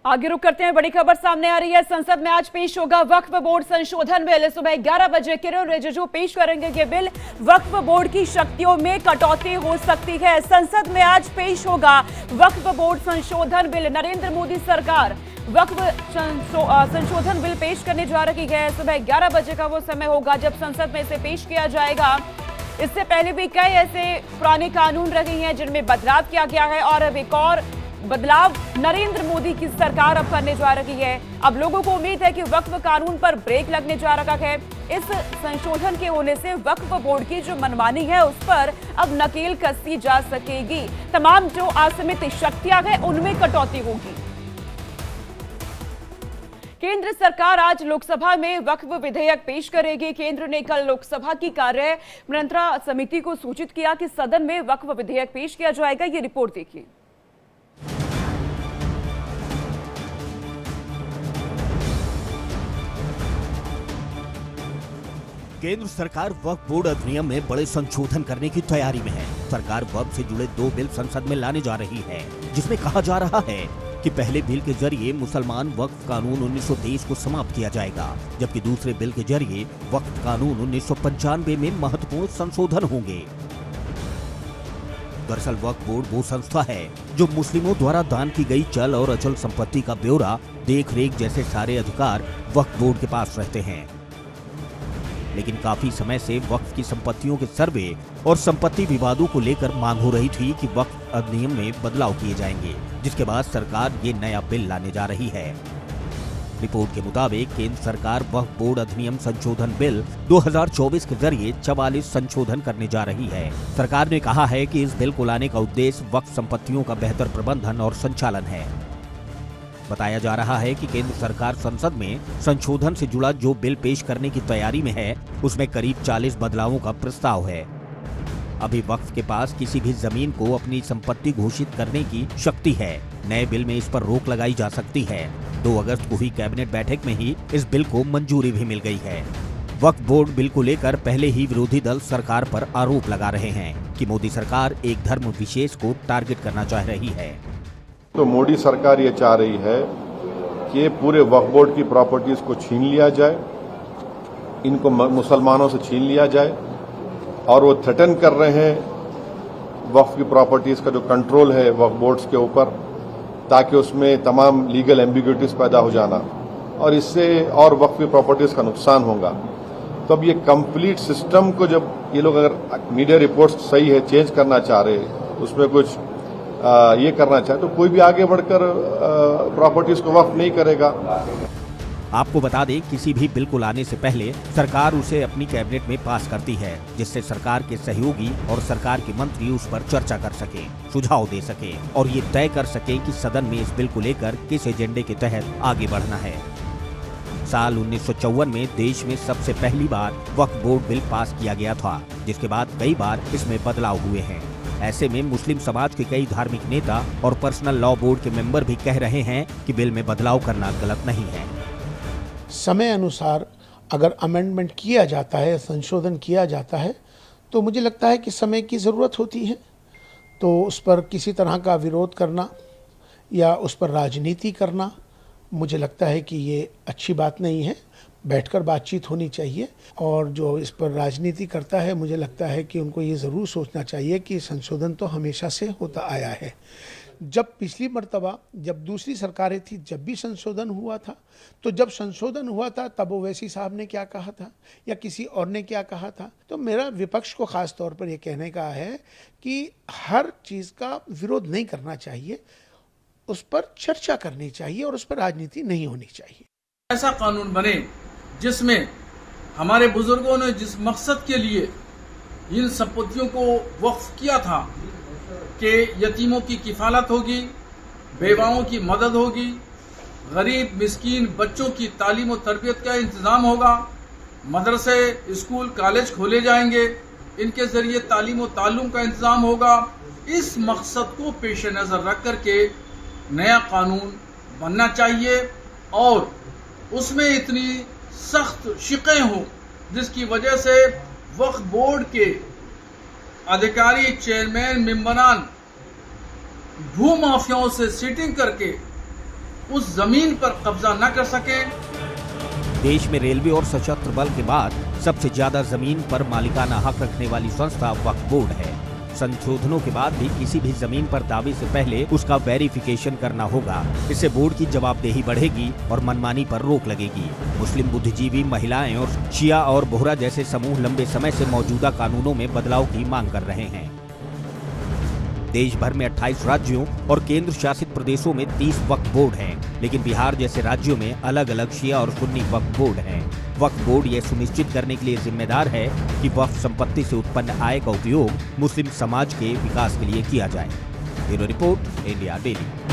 आगे रुक करते हैं, बड़ी खबर सामने आ रही है। संसद में आज पेश होगा वक्फ बोर्ड संशोधन बिल। सुबह 11 बजे किरण रिजिजू पेश करेंगे ये बिल। वक्फ बोर्ड की शक्तियों में कटौती हो सकती है। संसद में आज पेश होगा वक्फ बोर्ड संशोधन बिल। नरेंद्र मोदी सरकार वक्फ संशोधन बिल पेश करने जा रही है। सुबह 11 बजे का वो समय होगा जब संसद में इसे पेश किया जाएगा। इससे पहले भी कई ऐसे पुराने कानून रहे हैं जिनमें बदलाव किया गया है और अब एक और बदलाव नरेंद्र मोदी की सरकार अब करने जा रही है। अब लोगों को उम्मीद है कि वक्फ कानून पर ब्रेक लगने जा रहा है। इस संशोधन के होने से वक्फ बोर्ड की जो मनमानी है उस पर अब नकेल कसी जा सकेगी। तमाम जो असीमित शक्तियां हैं उनमें कटौती होगी। केंद्र सरकार आज लोकसभा में वक्फ विधेयक पेश करेगी। केंद्र ने कल लोकसभा की कार्य मंत्रणा समिति को सूचित किया कि सदन में वक्फ विधेयक पेश किया जाएगा। ये रिपोर्ट देखिए। केंद्र सरकार वक्फ बोर्ड अधिनियम में बड़े संशोधन करने की तैयारी में है। सरकार वक्फ से जुड़े 2 बिल संसद में लाने जा रही है, जिसमें कहा जा रहा है कि पहले बिल के जरिए मुसलमान वक्फ कानून 1923 को समाप्त किया जाएगा, जबकि दूसरे बिल के जरिए वक्फ कानून 1995 में महत्वपूर्ण संशोधन होंगे। दरअसल वक्फ बोर्ड वो संस्था है जो मुस्लिमों द्वारा दान की गई चल और अचल संपत्ति का ब्यौरा, देख रेख जैसे सारे अधिकार वक्फ बोर्ड के पास रहते हैं। लेकिन काफी समय से वक्फ की संपत्तियों के सर्वे और संपत्ति विवादों को लेकर मांग हो रही थी कि वक्फ अधिनियम में बदलाव किए जाएंगे, जिसके बाद सरकार ये नया बिल लाने जा रही है। रिपोर्ट के मुताबिक केंद्र सरकार वक्फ बोर्ड अधिनियम संशोधन बिल 2024 के जरिए 44 संशोधन करने जा रही है। सरकार ने कहा है कि इस बिल को लाने का उद्देश्य वक्फ संपत्तियों का बेहतर प्रबंधन और संचालन है। बताया जा रहा है कि केंद्र सरकार संसद में संशोधन से जुड़ा जो बिल पेश करने की तैयारी में है, उसमें करीब 40 बदलावों का प्रस्ताव है। अभी वक्फ के पास किसी भी जमीन को अपनी संपत्ति घोषित करने की शक्ति है। नए बिल में इस पर रोक लगाई जा सकती है। 2 अगस्त को हुई कैबिनेट बैठक में ही इस बिल को मंजूरी भी मिल गई है। वक्फ बोर्ड बिल को लेकर पहले ही विरोधी दल सरकार पर आरोप लगा रहे हैं कि मोदी सरकार एक धर्म विशेष को टारगेट करना चाह रही है। तो मोदी सरकार ये चाह रही है कि पूरे वक्फ बोर्ड की प्रॉपर्टीज को छीन लिया जाए, इनको मुसलमानों से छीन लिया जाए, और वो थ्रेटन कर रहे हैं वक्फ की प्रॉपर्टीज का जो कंट्रोल है वक्फ बोर्ड्स के ऊपर, ताकि उसमें तमाम लीगल एम्बिग्यूटीज पैदा हो जाना और इससे और वक्फ की प्रॉपर्टीज का नुकसान होगा। तो अब ये कंप्लीट सिस्टम को जब ये लोग, अगर मीडिया रिपोर्ट्स सही है, चेंज करना चाह रहे हैं, उसमें कुछ ये करना चाहे, तो कोई भी आगे बढ़कर प्रॉपर्टीज को वक्फ नहीं करेगा। आपको बता दें, किसी भी बिल को लाने से पहले सरकार उसे अपनी कैबिनेट में पास करती है, जिससे सरकार के सहयोगी और सरकार के मंत्री उस पर चर्चा कर सके, सुझाव दे सके और ये तय कर सके कि सदन में इस बिल को लेकर किस एजेंडे के तहत आगे बढ़ना है। साल 1954 में देश में सबसे पहली बार वक्फ बोर्ड बिल पास किया गया था, जिसके बाद कई बार इसमें बदलाव हुए हैं। ऐसे में मुस्लिम समाज के कई धार्मिक नेता और पर्सनल लॉ बोर्ड के मेंबर भी कह रहे हैं कि बिल में बदलाव करना गलत नहीं है। समय अनुसार अगर अमेंडमेंट किया जाता है, संशोधन किया जाता है, तो मुझे लगता है कि समय की ज़रूरत होती है। तो उस पर किसी तरह का विरोध करना या उस पर राजनीति करना, मुझे लगता है कि ये अच्छी बात नहीं है। बैठकर बातचीत होनी चाहिए, और जो इस पर राजनीति करता है, मुझे लगता है कि उनको ये ज़रूर सोचना चाहिए कि संशोधन तो हमेशा से होता आया है। जब पिछली मर्तबा जब दूसरी सरकारें थी, जब भी संशोधन हुआ था, तो जब संशोधन हुआ था तब ओवैसी साहब ने क्या कहा था या किसी और ने क्या कहा था। तो मेरा विपक्ष को ख़ास तौर पर यह कहने का है कि हर चीज़ का विरोध नहीं करना चाहिए, उस पर चर्चा करनी चाहिए और उस पर राजनीति नहीं होनी चाहिए। ऐसा कानून बने जिसमें हमारे बुजुर्गों ने जिस मकसद के लिए इन संपत्तियों को वक्फ किया था कि यतीमों की किफालत होगी, बेवाओं की मदद होगी, गरीब मिस्कीन बच्चों की तालीम और तरबियत का इंतजाम होगा, मदरसे स्कूल कॉलेज खोले जाएंगे, इनके जरिए तालीम और ताल्लुम का इंतजाम होगा। इस मकसद को पेश नज़र रख करके नया कानून बनना चाहिए और उसमें इतनी सख्त शिकें हों जिसकी वजह से वक्फ बोर्ड के अधिकारी, चेयरमैन, मेंबरान भू माफियाओं से सीटिंग करके उस जमीन पर कब्जा न कर सके। देश में रेलवे और सशस्त्र बल के बाद सबसे ज्यादा जमीन पर मालिकाना हक रखने वाली संस्था वक्फ बोर्ड है। संशोधनों के बाद भी किसी भी जमीन पर दावे से पहले उसका वेरिफिकेशन करना होगा। इससे बोर्ड की जवाबदेही बढ़ेगी और मनमानी पर रोक लगेगी। मुस्लिम बुद्धिजीवी, महिलाएं और शिया और बोहरा जैसे समूह लंबे समय से मौजूदा कानूनों में बदलाव की मांग कर रहे हैं। देश भर में 28 राज्यों और केंद्र शासित प्रदेशों में 30 वक्फ बोर्ड हैं, लेकिन बिहार जैसे राज्यों में अलग अलग शिया और सुन्नी वक्फ बोर्ड हैं। वक्फ बोर्ड यह सुनिश्चित करने के लिए जिम्मेदार है कि वक्फ संपत्ति से उत्पन्न आय का उपयोग मुस्लिम समाज के विकास के लिए किया जाए। Bureau report, India daily.